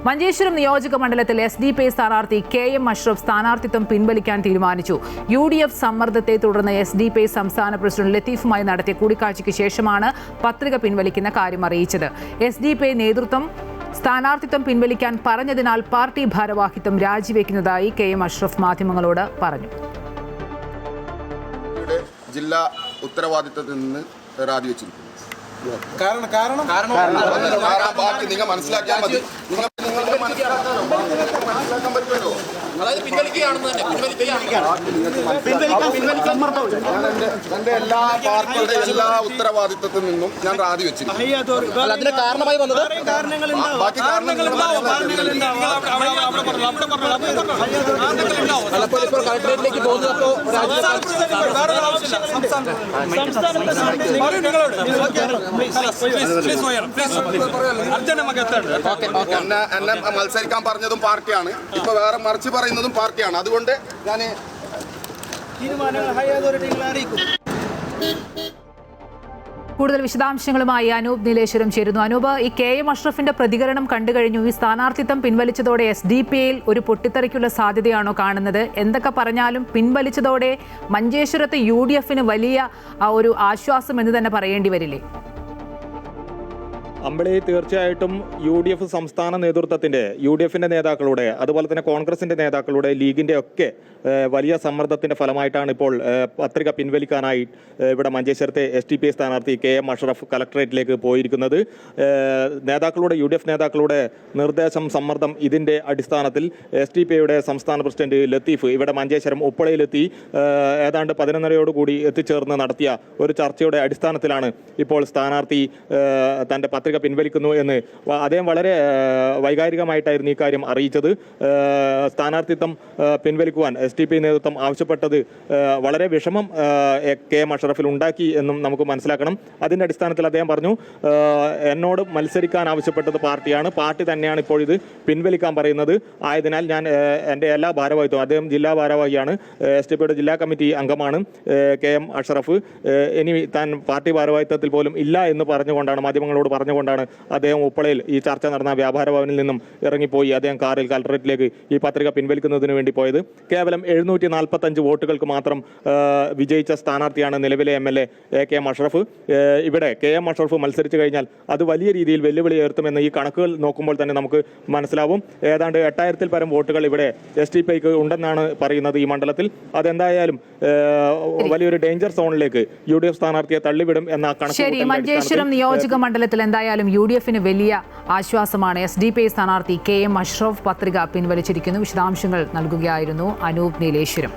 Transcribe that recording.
മഞ്ചേശ്വരം നിയോജക മണ്ഡലത്തിൽ SDP സ്ഥാനാർത്ഥി KM അഷ്റഫ് സ്ഥാനാർത്ഥിത്വം പിൻവലിക്കാൻ തീരുമാനിച്ചു. UDF സമ്മർദ്ദത്തെ തുടർന്ന് SDP സംസ്ഥാന പ്രസിഡന്റ് ലത്തീഫുമായി നടത്തിയ കൂടിക്കാഴ്ചയ്ക്ക് ശേഷമാണ് പത്രിക പിൻവലിക്കുന്ന കാര്യം അറിയിച്ചത്. SDP നേതൃത്വം സ്ഥാനാർത്ഥിത്വം പിൻവലിക്കാൻ പറഞ്ഞതിനാൽ പാർട്ടി ഭാരവാഹിത്വം രാജിവെക്കുന്നതായി KM അഷ്റഫ് മാധ്യമങ്ങളോട് പറഞ്ഞു. ജില്ലാ ഉത്തരവാദിത്തത്തിൽ നിന്ന് രാജിവെച്ചിരിക്കുന്നു. നിങ്ങൾ മനസ്സിലാക്കിയാൽ മതി. മനസ്സിലാക്കാൻ പറ്റുമല്ലോ. എന്റെ എല്ലാ പാർട്ടിയുടെ എല്ലാ ഉത്തരവാദിത്തത്തിൽ നിന്നും ഞാൻ രാജിവെച്ചിരിക്കുന്നു. അതിന് കാരണമായി വന്നത് ബാക്കി കളക്ടറേറ്റിലേക്ക് പോകുന്നതോ എന്നെ മത്സരിക്കാൻ പറഞ്ഞതും പാർട്ടിയാണ്, ഇപ്പൊ വേറെ മറിച്ച് പറയുന്നതും പാർട്ടിയാണ്. അതുകൊണ്ട് ഞാൻ കൂടുതൽ വിശദാംശങ്ങളുമായി അനൂപ് നീലേശ്വരം ചേരുന്നു. അനൂപ്, ഈ KM അഷ്റഫിന്റെ പ്രതികരണം കണ്ടു കഴിഞ്ഞു. ഈ സ്ഥാനാർത്ഥിത്വം പിൻവലിച്ചതോടെ SDP-യിൽ ഒരു പൊട്ടിത്തെറിക്കുള്ള സാധ്യതയാണോ കാണുന്നത്? എന്തൊക്കെ പറഞ്ഞാലും പിൻവലിച്ചതോടെ മഞ്ചേശ്വരത്ത് UDF-ന് വലിയ ഒരു ആശ്വാസം എന്ന് തന്നെ പറയേണ്ടി വരില്ലേ? അമ്പളി, തീർച്ചയായിട്ടും UDF സംസ്ഥാന നേതൃത്വത്തിൻ്റെ, UDF-ന്റെ നേതാക്കളുടെ, അതുപോലെ തന്നെ കോൺഗ്രസിൻ്റെ നേതാക്കളുടെ, ലീഗിൻ്റെ ഒക്കെ വലിയ സമ്മർദ്ദത്തിൻ്റെ ഫലമായിട്ടാണ് ഇപ്പോൾ പത്രിക പിൻവലിക്കാനായി ഇവിടെ മഞ്ചേശ്വരത്തെ SDP സ്ഥാനാർത്ഥി KM അഷ്റഫ് കളക്ടറേറ്റിലേക്ക് പോയിരിക്കുന്നത്. UDF നേതാക്കളുടെ നിർദ്ദേശം, സമ്മർദ്ദം, ഇതിൻ്റെ അടിസ്ഥാനത്തിൽ SDP-യുടെ സംസ്ഥാന പ്രസിഡന്റ് ലത്തീഫ് ഇവിടെ മഞ്ചേശ്വരം ഉപ്പളയിലെത്തി ഏതാണ്ട് 11:30 എത്തിച്ചേർന്ന് നടത്തിയ ഒരു ചർച്ചയുടെ അടിസ്ഥാനത്തിലാണ് ഇപ്പോൾ സ്ഥാനാർത്ഥി തൻ്റെ പത്രിക പിൻവലിക്കുന്നു എന്ന് അദ്ദേഹം വളരെ വൈകാരികമായിട്ടായിരുന്നു ഈ കാര്യം അറിയിച്ചത്. സ്ഥാനാർത്ഥിത്വം പിൻവലിക്കുവാൻ SDP നേതൃത്വം ആവശ്യപ്പെട്ടത് വളരെ വിഷമം KM അഷ്റഫിൽ ഉണ്ടാക്കി എന്നും നമുക്ക് മനസ്സിലാക്കണം. അതിൻ്റെ അടിസ്ഥാനത്തിൽ അദ്ദേഹം പറഞ്ഞു, എന്നോട് മത്സരിക്കാൻ ആവശ്യപ്പെട്ടത് പാർട്ടിയാണ്, പാർട്ടി തന്നെയാണ് ഇപ്പോൾ ഇത് പിൻവലിക്കാൻ പറയുന്നത്. ആയതിനാൽ ഞാൻ എൻ്റെ എല്ലാ ഭാരവാഹിത്വം, അദ്ദേഹം ജില്ലാ ഭാരവാഹിയാണ്, SDP-യുടെ ജില്ലാ കമ്മിറ്റി അംഗമാണ് KM അഷ്റഫ്, ഇനി താൻ പാർട്ടി ഭാരവാഹിത്വത്തിൽ പോലും ഇല്ല എന്ന് പറഞ്ഞുകൊണ്ടാണ്, മാധ്യമങ്ങളോട് പറഞ്ഞുകൊണ്ടാണ് അദ്ദേഹം ഉപ്പളയിൽ ഈ ചർച്ച നടന്ന വ്യാപാര ഭവനിൽ നിന്നും ഇറങ്ങിപ്പോയി അദ്ദേഹം കാറിൽ കളക്ടറേറ്റിലേക്ക് ഈ പത്രിക പിൻവലിക്കുന്നതിന് വേണ്ടി പോയത്. കേവലം 745 വോട്ടുകൾക്ക് മാത്രം വിജയിച്ച സ്ഥാനാർത്ഥിയാണ് നിലവിലെ MLA KM അഷ്റഫ്. ഇവിടെ KM അഷ്റഫ് മത്സരിച്ചു കഴിഞ്ഞാൽ അത് വലിയ രീതിയിൽ വെല്ലുവിളി ഉയർത്തുമെന്ന് ഈ കണക്കുകൾ നോക്കുമ്പോൾ തന്നെ നമുക്ക് മനസ്സിലാവും. ഏതാണ്ട് 8000-ൽ പരം വോട്ടുകൾ ഇവിടെ SDP-ക്ക് ഉണ്ടെന്നാണ് പറയുന്നത് ഈ മണ്ഡലത്തിൽ. അതെന്തായാലും വലിയൊരു ഡേഞ്ചർ സോണിലേക്ക് UDF സ്ഥാനാർത്ഥിയെ തള്ളിവിടും എന്ന കണക്ക്. മഞ്ചേശ്വരം നിയോജക മണ്ഡലത്തിൽ എന്തായാലും UDF-ന് വലിയ ആശ്വാസമാണ്. SDP സ്ഥാനാർത്ഥി KM അഷ്റഫ് പത്രിക പിൻവലിച്ചിരിക്കുന്നു. വിശദാംശങ്ങൾ നൽകുകയായിരുന്നു അനൂപ് നീലേശ്വരം.